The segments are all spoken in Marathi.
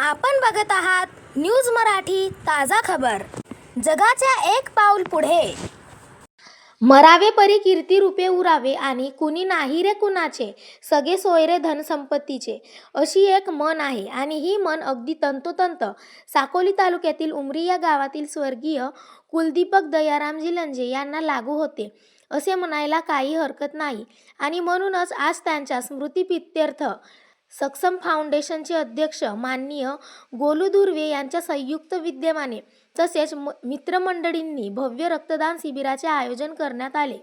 आपण बघत आहात न्यूज मराठी ताजा खबर। जगाच्या एक पाऊल पुढे। मरावे परी कीर्ती रूपे उरावे आणि कुणी नाही रे कुणाचे, सगळे सोयरे धनसंपत्तीचे, अशी एक म्हण आहे आणि ही म्हण अगदी तंतोतंत साकोली तालुक्यातील उमरी या गावातील स्वर्गीय कुलदीपक दयारामजी लंजे यांना लागू होते असे म्हणायला काही हरकत नाही। आणि म्हणूनच आज त्यांच्या स्मृतिप्रीत्यर्थ सक्षम फाउंडेशनचे अध्यक्ष माननीय गोलू दुर्वे यांच्या संयुक्त विद्यमाने तसेच मित्रमंडळींनी भव्य रक्तदान शिबिराचे आयोजन करण्यात आले।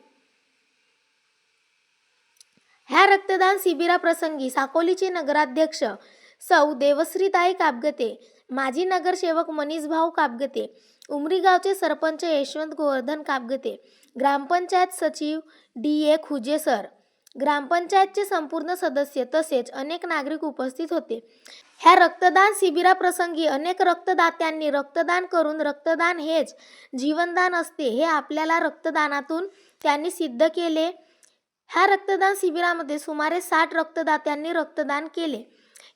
ह्या रक्तदान शिबिराप्रसंगी साकोलीचे नगराध्यक्ष सौ देवश्रीताई कापगते, माजी नगरसेवक मनीषभाऊ कापगते, उमरी गावचे सरपंच यशवंत गोवर्धन कापगते, ग्रामपंचायत सचिव डी.ए. खुजे सर, ग्रामपंचायतचे संपूर्ण सदस्य तसेच अनेक नागरिक उपस्थित होते। ह्या रक्तदान शिबिराप्रसंगी अनेक रक्तदात्यांनी रक्तदान करून रक्तदान हेच जीवनदान असते हे आपल्याला रक्तदानातून त्यांनी सिद्ध केले। ह्या रक्तदान शिबिरामध्ये सुमारे 60 रक्तदात्यांनी रक्तदान केले।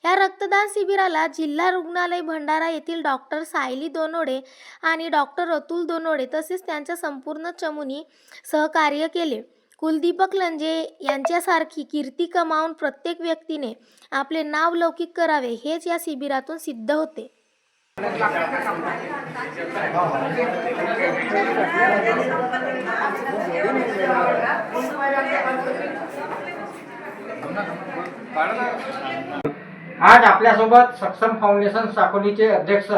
या रक्तदान शिबिराला जिल्हा रुग्णालय भंडारा येथील डॉक्टर सायली दोनोडे आणि डॉक्टर अतुल दोनोडे तसेच त्यांच्या संपूर्ण चमूनी सहकार्य केले। कुलदीपक लंजे यांच्यासारखी कीर्ती कमावून प्रत्येक व्यक्तीने आपले नाव लौकिक करावे हेच या शिबिरातून सिद्ध होते। आज आपल्यासोबत सक्षम फाउंडेशन साकोलीचे अध्यक्ष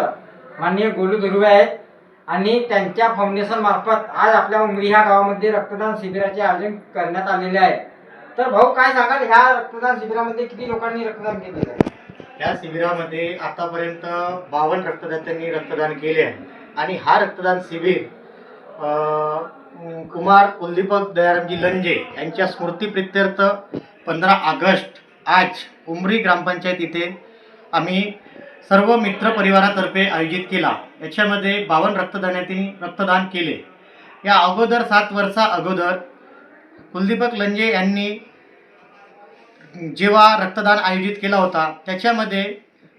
माननीय गोलू दुर्वे आहेत आणि त्यांच्या फाउंडेशन मार्फत आज आपल्या उमरी ह्या गावामध्ये रक्तदान शिबिराचे आयोजन करण्यात आलेले आहे। तर भाऊ काय सांगाल, ह्या रक्तदान शिबिरामध्ये किती लोकांनी रक्तदान केले आहे? या शिबिरामध्ये आतापर्यंत 52 रक्तदात्यांनी रक्तदान केले आहे आणि हा रक्तदान शिबिर कुमार कुलदीपक दयारामजी लंजे यांच्या स्मृतिप्रीत्यर्थ 15 ऑगस्ट आज उमरी ग्रामपंचायत इथे आम्ही सर्व मित्र परिवारातर्फे आयोजित केला। याच्यामध्ये 52 रक्तदात्यांनी रक्तदान केले। या अगोदर 7 वर्षा अगोदर कुलदीपक लंजे यांनी जेव्हा रक्तदान आयोजित केला होता त्याच्यामध्ये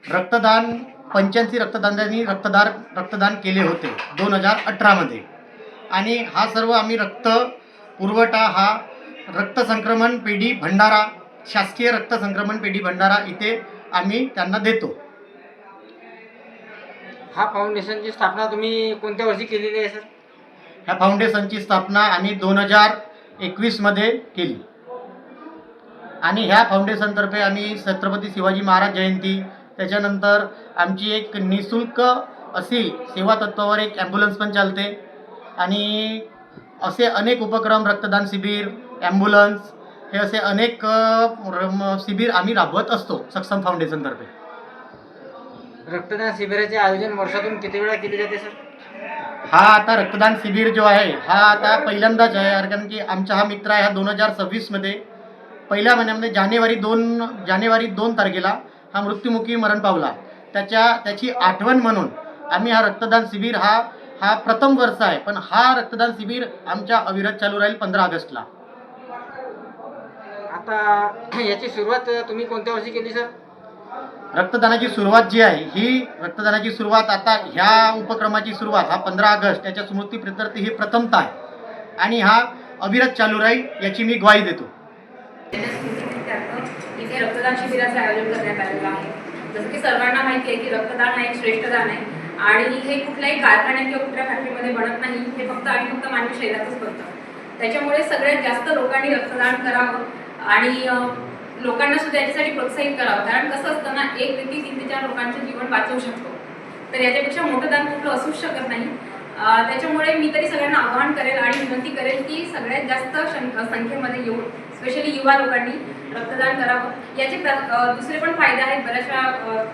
85 रक्तदात्यांनी रक्तदान केले होते 2018 मध्ये। आणि हा सर्व आम्ही रक्त पुरवठा हा रक्त संक्रमण पेढी भंडारा, शासकीय रक्त संक्रमण पेढी भंडारा इथे आम्ही त्यांना देतो। हा फाउंडेशनची स्थापना तुम्ही कोणत्या वर्षी केलेली आहे सर? ह्या फाउंडेशनची स्थापना आम्ही 2021 मध्ये केली आणि ह्या फाउंडेशनतर्फे आम्ही छत्रपती शिवाजी महाराज जयंती, त्याच्यानंतर आमची एक निःशुल्क अशी सेवा तत्वावर एक ॲम्ब्युलन्स पण चालते आणि असे अनेक उपक्रम, रक्तदान शिबिर, ॲम्ब्युलन्स हे असे अनेक शिबिर आम्ही राबवत असतो सक्षम फाउंडेशनतर्फे। रक्तदान शिबिराचे आयोजन वर्षातून किती वेळा केले जाते सर? हा आता रक्तदान शिबिर जो आहे हा आता पहिल्यांदाच आहे, कारण की आमचा हा मित्र आहे हा 2026 मध्ये पहिल्या महिन्यामध्ये जानेवारी 2 तारखेला हा मृत्युमुखी मरण पावला। त्याची आठवण म्हणून आम्ही हा रक्तदान शिबिर हा प्रथम वर्ष आहे, पण हा रक्तदान शिबिर आमच्या अविरत चालू राहील 15 ऑगस्टला। आता याची सुरुवात तुम्ही कोणत्या वर्षी केली सर? रक्तदानाची सुरुवात जी आहे ही रक्तदानाची सुरुवात आता ह्या उपक्रमाची सुरुवात हा 15 ऑगस्ट त्याच्या स्मृतिप्रीत्यर्थ ही प्रथमता आहे आणि हा अविरत चालू राहील याची मी ग्वाही देतो। इथे रक्तदान शिबिराचं आयोजन करण्यात आलेलं आहे। जसं की सर्वांना माहिती आहे की रक्तदान हा एक श्रेष्ठ दान आहे आणि हे कुठल्याही कारखान्यात किंवा कुठल्या फॅक्टरीमध्ये बनत नाही, हे फक्त मानवी शरीरातच बनतं। त्याच्यामुळे सगळ्यात जास्त लोकांनी रक्तदान करावं आणि लोकांना सुद्धा याच्यासाठी प्रोत्साहित करावं, कारण कसं असतं ना, एक व्यक्ती 3 ते 4 लोकांचं जीवन वाचवू शकतो, तर याच्यापेक्षा मोठं दान कुठलं असूच शकत नाही। त्याच्यामुळे मी तरी सगळ्यांना आवाहन करेल आणि विनंती करेल की सगळ्यात जास्त संख्येमध्ये येऊन स्पेशली युवा लोकांनी रक्तदान करावं। याचे दुसरे पण फायदे आहेत। बऱ्याचशा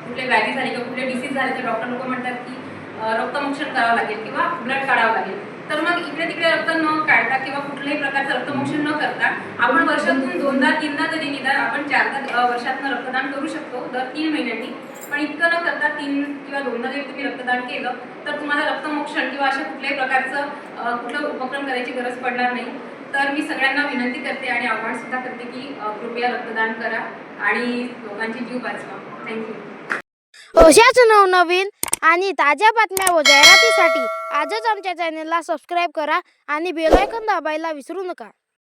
कुठले व्याधी झाली किंवा कुठले डिसीज झाले तर डॉक्टर लोक म्हणतात की रक्तमोक्षण करावं लागेल किंवा ब्लड काढावं लागेल, तर मग इकडे तिकडे रक्त न काढता किंवा कुठल्याही प्रकारचं रक्तमोक्षण न करता आपण वर्षातून 2दा-3दा तरी निदान आपण 4दा वर्षातून रक्तदान करू शकतो दर 3 महिन्यांनी। पण इतकं न करता 3 किंवा 2दा जरी तुम्ही रक्तदान केलं तर तुम्हाला रक्तमोक्षण किंवा अशा कुठल्याही प्रकारचं कुठलं उपक्रम करायची गरज पडणार नाही। तर मी सगळ्यांना विनंती करते आणि आवाहन सुद्धा करते की कृपया रक्तदान करा आणि लोकांचे जीव वाचवा। थँक्यू। अशाच नवनवीन आणि ताज्या बातम्या व जाहिरातीसाठी आजच आमच्या चॅनलला सबस्क्राईब करा आणि बेल आयकॉन दाबायला विसरू नका.